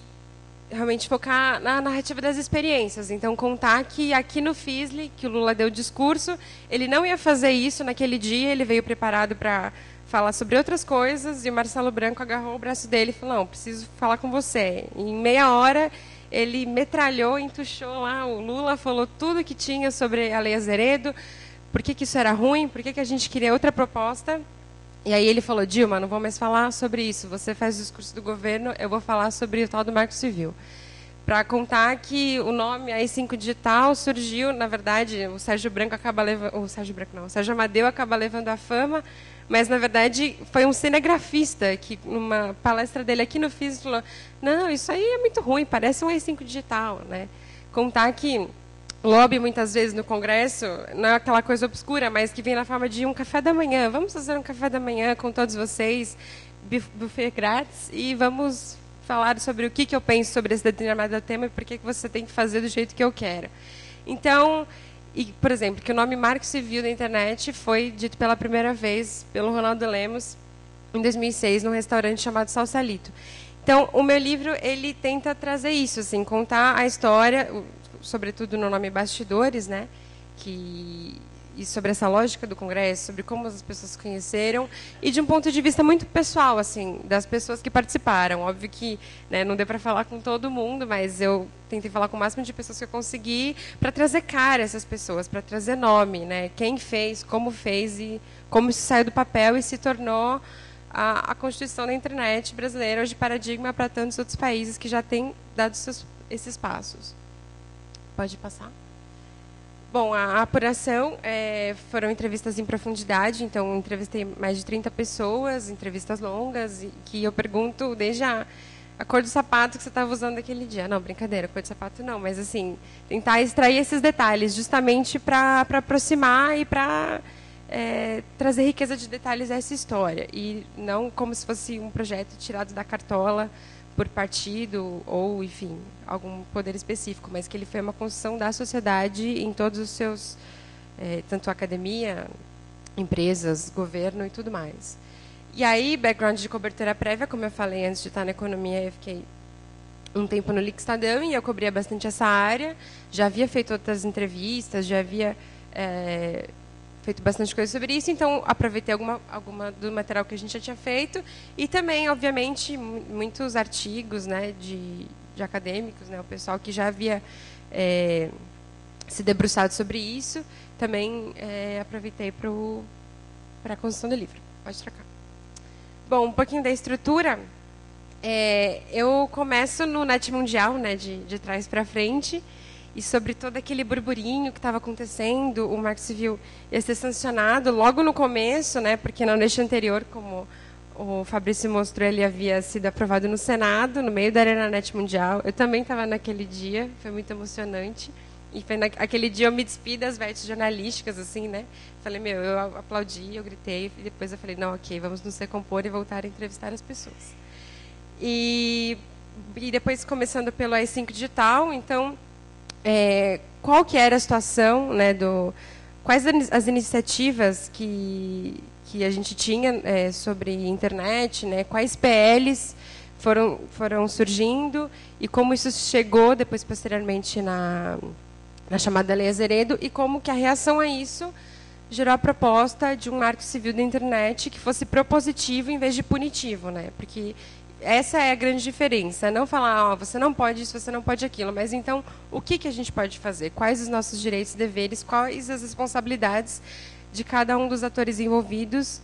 realmente focar na narrativa das experiências. Então, contar que aqui no FISLE, que o Lula deu o discurso, ele não ia fazer isso naquele dia, ele veio preparado para falar sobre outras coisas, e o Marcelo Branco agarrou o braço dele e falou, não, preciso falar com você. E em meia hora, ele metralhou, entuchou lá, o Lula falou tudo que tinha sobre a Lei Azeredo, por que isso era ruim, por que a gente queria outra proposta. E aí ele falou, Dilma, não vou mais falar sobre isso, você faz o discurso do governo, eu vou falar sobre o tal do Marco Civil. Para contar que o nome AI-5 Digital surgiu, na verdade, o Sérgio Amadeu acaba levando a fama, mas, na verdade, foi um cinegrafista que, numa palestra dele aqui no FIS, falou, não, isso aí é muito ruim, parece um AI-5 Digital, né? Contar que lobby, muitas vezes, no Congresso, não é aquela coisa obscura, mas que vem na forma de um café da manhã. Vamos fazer um café da manhã com todos vocês, buffet grátis, e vamos falar sobre o que eu penso sobre esse determinado tema e por que você tem que fazer do jeito que eu quero. Então, por exemplo, que o nome Marco Civil da internet foi dito pela primeira vez pelo Ronaldo Lemos, em 2006, num restaurante chamado Salsalito. Então, o meu livro, ele tenta trazer isso, assim, contar a história, sobretudo no nome Bastidores, né, e sobre essa lógica do Congresso, sobre como as pessoas se conheceram, e de um ponto de vista muito pessoal, assim, das pessoas que participaram. Óbvio que, né, não deu para falar com todo mundo, mas eu tentei falar com o máximo de pessoas que eu consegui para trazer cara a essas pessoas, para trazer nome, né, quem fez, como fez e como isso saiu do papel e se tornou a Constituição da internet brasileira, hoje paradigma para tantos outros países que já têm dado esses passos. Pode passar. Bom, a apuração foram entrevistas em profundidade, então entrevistei mais de 30 pessoas, entrevistas longas, que eu pergunto desde a cor do sapato que você estava usando naquele dia. Não, brincadeira, cor do sapato não, mas assim, tentar extrair esses detalhes, justamente para aproximar e para trazer riqueza de detalhes a essa história, e não como se fosse um projeto tirado da cartola por partido ou, enfim, algum poder específico, mas que ele foi uma construção da sociedade em todos os seus, tanto academia, empresas, governo e tudo mais. E aí, background de cobertura prévia, como eu falei antes de estar na economia, eu fiquei um tempo no Link Estadão e eu cobria bastante essa área, já havia feito outras entrevistas, já havia feito bastante coisa sobre isso, então aproveitei alguma do material que a gente já tinha feito e também, obviamente, muitos artigos, né, de acadêmicos, né, o pessoal que já havia se debruçado sobre isso, também aproveitei para a construção do livro. Pode trocar. Bom, um pouquinho da estrutura. Eu começo no Net Mundial, né, de trás para frente, e sobre todo aquele burburinho que estava acontecendo, o Marco Civil ia ser sancionado logo no começo, né, porque na noite anterior, como o Fabrício mostrou, ele havia sido aprovado no Senado, no meio da Arena Net Mundial. Eu também estava naquele dia, foi muito emocionante. E foi naquele dia eu me despedi das vestes jornalísticas, assim, né? Falei, eu aplaudi, eu gritei, e depois eu falei, não, ok, vamos nos recompor e voltar a entrevistar as pessoas. E depois, começando pelo AI-5 Digital, então, qual que era a situação, né, quais as iniciativas que a gente tinha sobre internet, né, quais PLs foram surgindo e como isso chegou depois, posteriormente, na chamada Lei Azeredo, e como que a reação a isso gerou a proposta de um marco civil da internet que fosse propositivo em vez de punitivo, né? Porque essa é a grande diferença, não falar, você não pode isso, você não pode aquilo, mas então o que a gente pode fazer? Quais os nossos direitos e deveres, quais as responsabilidades de cada um dos atores envolvidos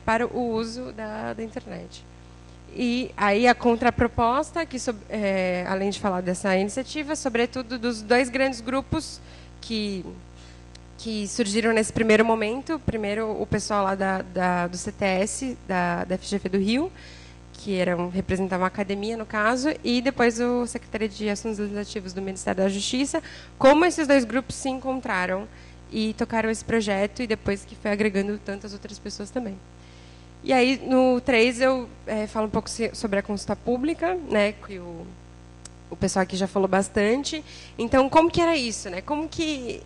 para o uso da internet? E aí a contraproposta, que além de falar dessa iniciativa, sobretudo dos dois grandes grupos que surgiram nesse primeiro momento. Primeiro, o pessoal lá do CTS, da FGV do Rio, que representavam a academia, no caso, e depois o Secretaria de Assuntos Legislativos do Ministério da Justiça. Como esses dois grupos se encontraram e tocaram esse projeto, e depois que foi agregando tantas outras pessoas também. E aí, no 3, eu falo um pouco sobre a consulta pública, né, que o pessoal aqui já falou bastante. Então, como que era isso, né? Como que...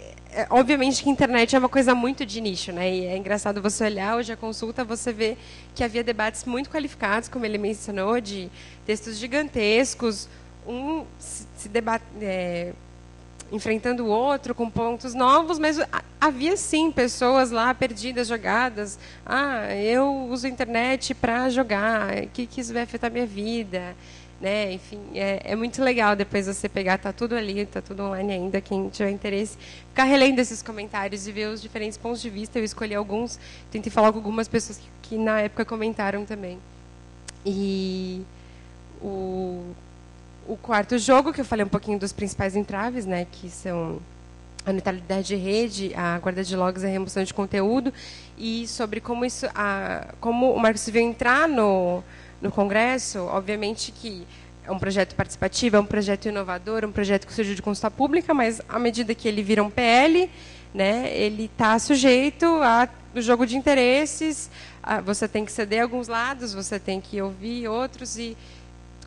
Obviamente que a internet é uma coisa muito de nicho, né? E é engraçado você olhar hoje a consulta, você vê que havia debates muito qualificados, como ele mencionou, de textos gigantescos, enfrentando o outro com pontos novos, mas havia sim pessoas lá perdidas, jogadas. Eu uso a internet para jogar, o que isso vai afetar a minha vida? Né? Enfim, é muito legal depois você pegar, está tudo ali, está tudo online ainda, quem tiver interesse, ficar relendo esses comentários e ver os diferentes pontos de vista. Eu escolhi alguns, tentei falar com algumas pessoas que na época comentaram também. E o quarto jogo, que eu falei um pouquinho dos principais entraves, né, que são a neutralidade de rede, a guarda de logs e a remoção de conteúdo, e sobre como como o Marco Civil entrar no Congresso. Obviamente que é um projeto participativo, é um projeto inovador, um projeto que surgiu de consulta pública, mas à medida que ele vira um PL, né, ele está sujeito ao jogo de interesses, você tem que ceder alguns lados, você tem que ouvir outros, e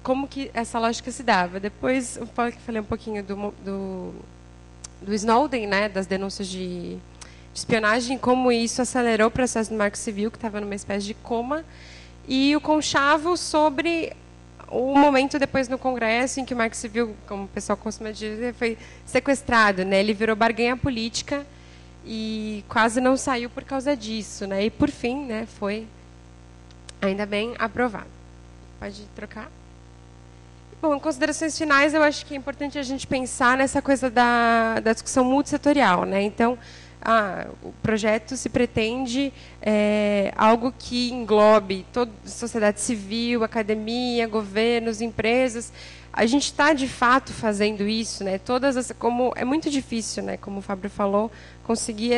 como que essa lógica se dava. Depois eu falei um pouquinho do Snowden, né, das denúncias de espionagem, como isso acelerou o processo do Marco Civil, que estava numa espécie de coma, e o conchavo sobre o momento depois no Congresso em que o Marco Civil, como o pessoal costuma dizer, foi sequestrado, né? Ele virou barganha política e quase não saiu por causa disso, né? E por fim, né, foi ainda bem aprovado. Pode trocar? Bom, em considerações finais, eu acho que é importante a gente pensar nessa coisa da discussão multissetorial, né? Então, o projeto se pretende algo que englobe toda a sociedade civil, academia, governos, empresas. A gente está, de fato, fazendo isso, né? Como é muito difícil, né? Como o Fábio falou, conseguir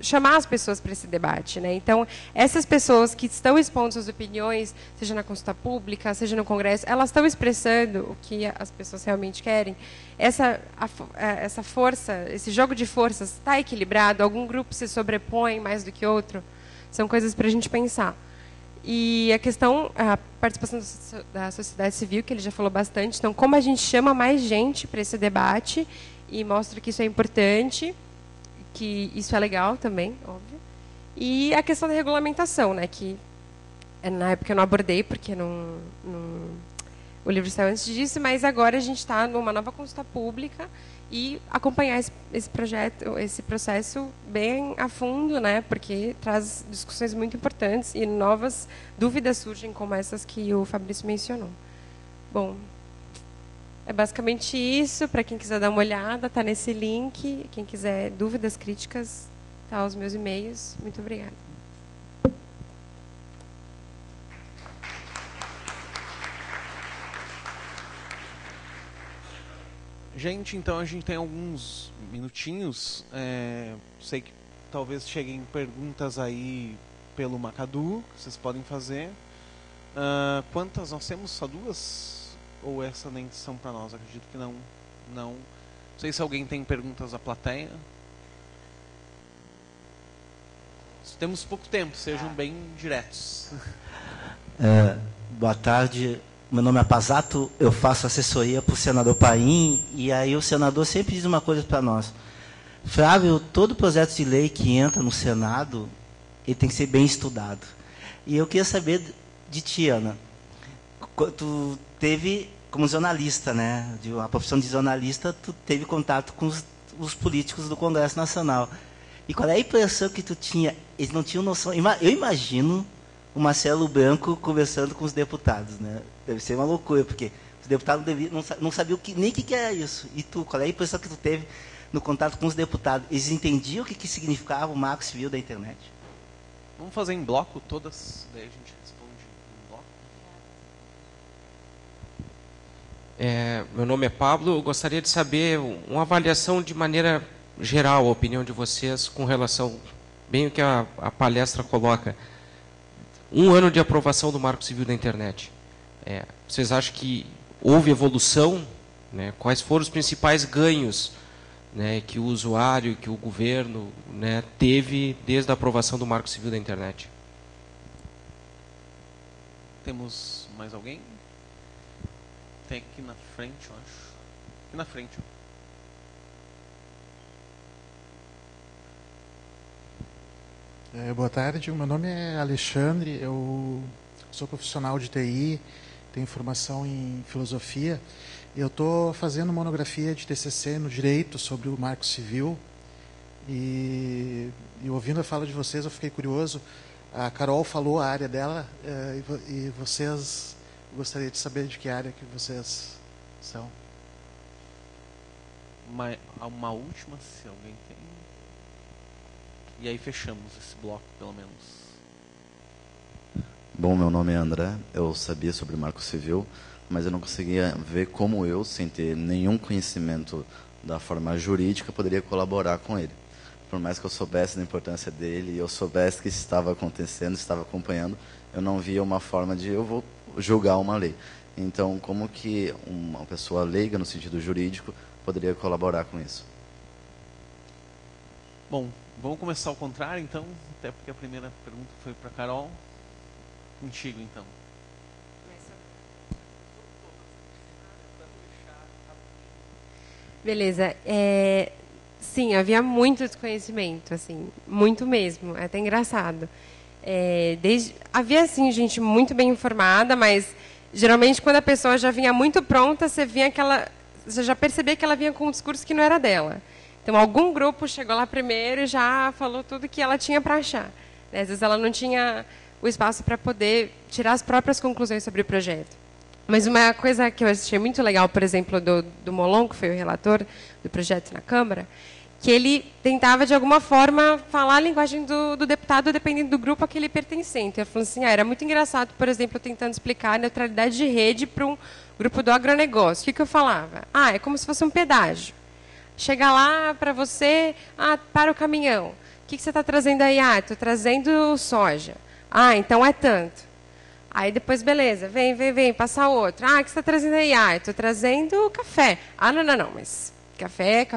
chamar as pessoas para esse debate, né? Então, essas pessoas que estão expondo suas opiniões, seja na consulta pública, seja no Congresso, elas estão expressando o que as pessoas realmente querem. Essa força, esse jogo de forças está equilibrado? Algum grupo se sobrepõe mais do que outro? São coisas para a gente pensar. E a participação da sociedade civil, que ele já falou bastante. Então, como a gente chama mais gente para esse debate e mostra que isso é importante, que isso é legal também, óbvio. E a questão da regulamentação, né, que na época eu não abordei, porque o livro saiu antes disso, mas agora a gente está numa nova consulta pública e acompanhar esse processo bem a fundo, né, porque traz discussões muito importantes e novas dúvidas surgem, como essas que o Fabrício mencionou. Bom, é basicamente isso. Para quem quiser dar uma olhada, está nesse link. Quem quiser dúvidas, críticas, tá os meus e-mails. Muito obrigada. Gente, então a gente tem alguns minutinhos. Sei que talvez cheguem perguntas aí pelo Macadu, que vocês podem fazer. Quantas nós temos? Só 2? Ou essa nem são para nós? Acredito que não. Não sei se alguém tem perguntas da plateia. Temos pouco tempo, sejam bem diretos. Boa tarde, meu nome é Pazato, eu faço assessoria para o senador Paim, e aí o senador sempre diz uma coisa para nós. Flávio, todo projeto de lei que entra no Senado, ele tem que ser bem estudado. E eu queria saber de ti, Ana. Tu teve, como jornalista, né, a profissão de jornalista, tu teve contato com os políticos do Congresso Nacional. E qual é a impressão que tu tinha? Eles não tinham noção. Eu imagino o Marcelo Branco conversando com os deputados, né? Deve ser uma loucura, porque os deputados não sabiam nem o que era isso. E tu, qual é a impressão que tu teve no contato com os deputados? Eles entendiam o que significava o Marco Civil da internet? Vamos fazer em bloco todas, daí a gente responde. responde no bloco. Meu nome é Pablo. Eu gostaria de saber uma avaliação de maneira geral, a opinião de vocês com relação, bem o que a palestra coloca, 1 ano de aprovação do Marco Civil da Internet. Vocês acham que houve evolução? Né? Quais foram os principais ganhos, né, que o usuário, que o governo, né, teve desde a aprovação do Marco Civil da Internet? Temos mais alguém? Tem aqui na frente, eu acho. Aqui na frente. Boa tarde, o meu nome é Alexandre, eu sou profissional de TI, tenho formação em filosofia. Eu estou fazendo monografia de TCC no Direito sobre o Marco Civil e ouvindo a fala de vocês eu fiquei curioso. A Carol falou a área dela e vocês, gostaria de saber de que área que vocês são. Uma última, se alguém tem. E aí fechamos esse bloco, pelo menos. Bom, meu nome é André, eu sabia sobre o Marco Civil, mas eu não conseguia ver como eu, sem ter nenhum conhecimento da forma jurídica, poderia colaborar com ele. Por mais que eu soubesse da importância dele e eu soubesse que isso estava acontecendo, estava acompanhando, eu não via uma forma de eu vou julgar uma lei. Então, como que uma pessoa leiga no sentido jurídico poderia colaborar com isso? Bom, vamos começar ao contrário, então, até porque a primeira pergunta foi para a Carol. Contigo, então. Beleza. Sim, havia muito desconhecimento, assim, muito mesmo. É até engraçado. Havia, assim, gente muito bem informada, mas geralmente quando a pessoa já vinha muito pronta, você já percebia que ela vinha com um discurso que não era dela. Então, algum grupo chegou lá primeiro e já falou tudo que ela tinha para achar. Às vezes ela não tinha o espaço para poder tirar as próprias conclusões sobre o projeto. Mas uma coisa que eu achei muito legal, por exemplo, do Molon, que foi o relator do projeto na Câmara, que ele tentava, de alguma forma, falar a linguagem do deputado, dependendo do grupo a que ele pertencia. Então, ele falou assim, era muito engraçado, por exemplo, tentando explicar a neutralidade de rede para um grupo do agronegócio. O que eu falava? É como se fosse um pedágio. Chega lá para você, para o caminhão. O que você está trazendo aí? Estou trazendo soja. Então é tanto. Aí depois, beleza, vem, passa outro. O que você está trazendo aí? Estou trazendo café. Não, mas café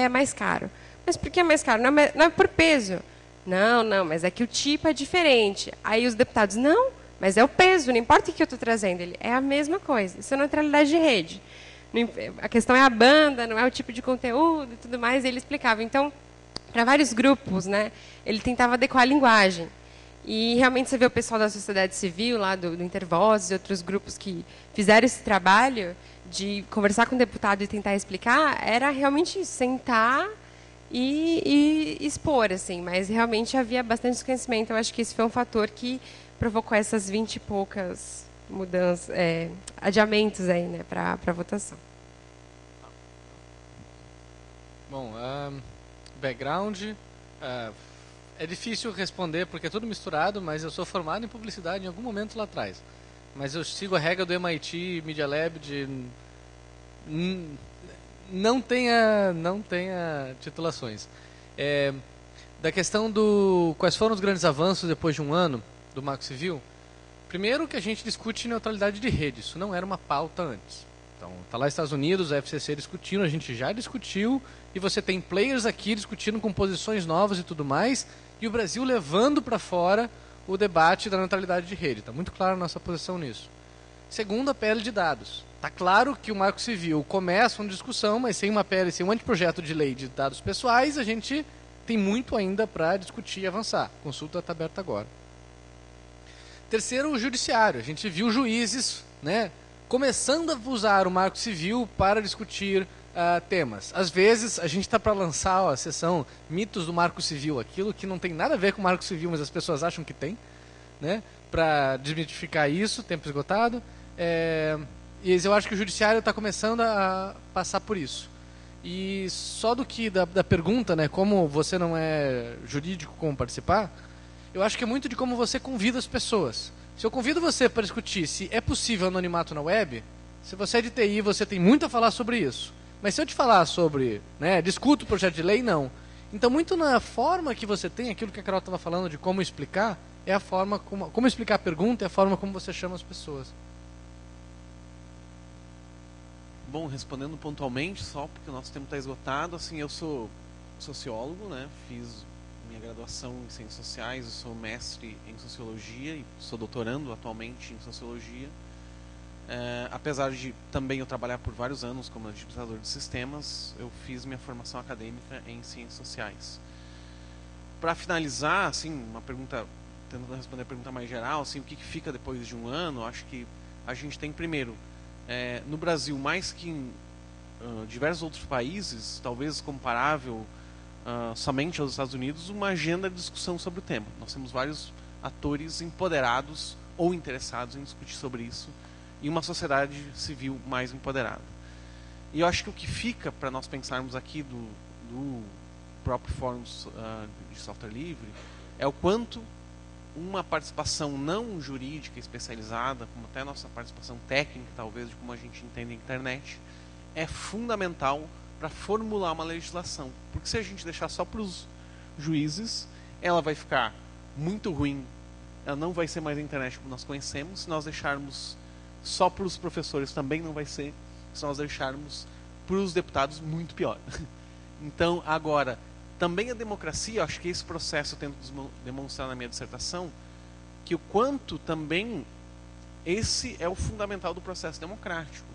é mais caro. Mas por que é mais caro? Não é por peso. Não, mas é que o tipo é diferente. Aí os deputados, não, mas é o peso, não importa o que eu estou trazendo. É a mesma coisa, isso é neutralidade de rede. A questão é a banda, não é o tipo de conteúdo e tudo mais. Ele explicava. Então, para vários grupos, né, ele tentava adequar a linguagem. E realmente você vê o pessoal da sociedade civil, lá do Intervozes e outros grupos que fizeram esse trabalho de conversar com o deputado e tentar explicar, era realmente sentar e expor, assim. Mas realmente havia bastante desconhecimento. Eu acho que esse foi um fator que provocou essas 20 e poucas mudanças, adiamentos aí, né, para a votação. Bom, background, é difícil responder porque é tudo misturado, mas eu sou formado em publicidade em algum momento lá atrás. Mas eu sigo a regra do MIT Media Lab de não tenha titulações. Da questão quais foram os grandes avanços depois de 1 ano do Marco Civil. Primeiro que a gente discute neutralidade de rede, isso não era uma pauta antes. Então, está lá nos Estados Unidos, a FCC discutindo, a gente já discutiu, e você tem players aqui discutindo com posições novas e tudo mais, e o Brasil levando para fora o debate da neutralidade de rede. Está muito clara a nossa posição nisso. Segundo, a PL de dados. Está claro que o Marco Civil começa uma discussão, mas sem uma PL, sem um anteprojeto de lei de dados pessoais, a gente tem muito ainda para discutir e avançar. A consulta está aberta agora. Terceiro, o judiciário. A gente viu juízes, né, começando a usar o Marco Civil para discutir temas. Às vezes, a gente está para lançar a sessão Mitos do Marco Civil, aquilo que não tem nada a ver com o Marco Civil, mas as pessoas acham que tem, né, para desmitificar isso, tempo esgotado. E eu acho que o judiciário está começando a passar por isso. E só da pergunta, né, como você não é jurídico, como participar, eu acho que é muito de como você convida as pessoas. Se eu convido você para discutir se é possível anonimato na web, se você é de TI, você tem muito a falar sobre isso. Mas se eu te falar sobre, né, discuto o projeto de lei, não. Então, muito na forma que você tem, aquilo que a Carol estava falando de como explicar, é a forma como explicar a pergunta, é a forma como você chama as pessoas. Bom, respondendo pontualmente, só porque o nosso tempo está esgotado, assim, eu sou sociólogo, né? Fiz minha graduação em Ciências Sociais, eu sou mestre em Sociologia e sou doutorando atualmente em Sociologia. Apesar de também eu trabalhar por vários anos como administrador de sistemas, eu fiz minha formação acadêmica em Ciências Sociais. Para finalizar, assim, uma pergunta, tentando responder a pergunta mais geral, assim, o que fica depois de um ano, acho que a gente tem, primeiro, no Brasil, mais que em diversos outros países, talvez comparável somente aos Estados Unidos, uma agenda de discussão sobre o tema. Nós temos vários atores empoderados ou interessados em discutir sobre isso e uma sociedade civil mais empoderada. E eu acho que o que fica para nós pensarmos aqui do próprio Fórum de Software Livre é o quanto uma participação não jurídica especializada, como até a nossa participação técnica, talvez, de como a gente entende a internet, é fundamental para formular uma legislação. Porque se a gente deixar só para os juízes, ela vai ficar muito ruim, ela não vai ser mais a internet como nós conhecemos. Se nós deixarmos só para os professores, também não vai ser. Se nós deixarmos para os deputados, muito pior. Então, agora, também a democracia, acho que esse processo eu tento demonstrar na minha dissertação, que o quanto também esse é o fundamental do processo democrático.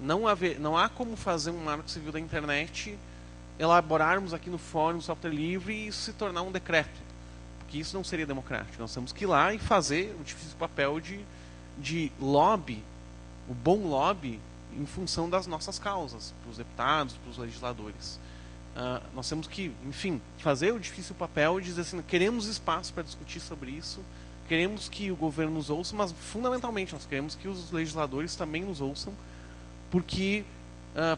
Não há como fazer um marco civil da internet, elaborarmos aqui no Fórum Software Livre e isso se tornar um decreto, porque isso não seria democrático. Nós temos que ir lá e fazer o difícil papel de lobby, o bom lobby, em função das nossas causas, para os deputados, para os legisladores. Nós temos que, enfim, fazer o difícil papel de dizer assim, queremos espaço para discutir sobre isso, queremos que o governo nos ouça, mas fundamentalmente nós queremos que os legisladores também nos ouçam, porque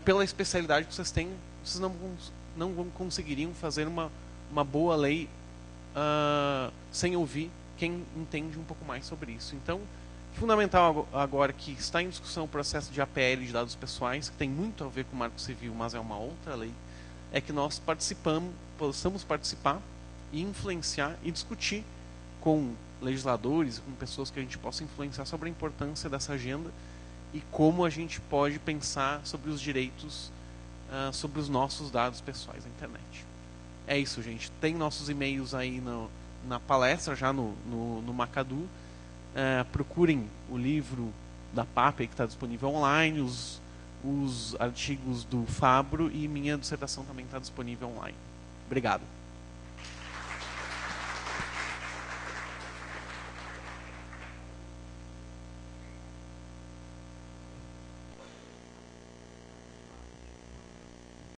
pela especialidade que vocês têm, vocês não conseguiriam fazer uma boa lei sem ouvir quem entende um pouco mais sobre isso. Então, fundamental agora que está em discussão o processo de APL de dados pessoais, que tem muito a ver com o Marco Civil, mas é uma outra lei, é que nós possamos participar e influenciar e discutir com legisladores, com pessoas que a gente possa influenciar sobre a importância dessa agenda e como a gente pode pensar sobre os direitos, sobre os nossos dados pessoais na internet. É isso, gente. Tem nossos e-mails aí na palestra, já no Macadu. Procurem o livro da PAP que está disponível online, os artigos do Fabro e minha dissertação também está disponível online. Obrigado.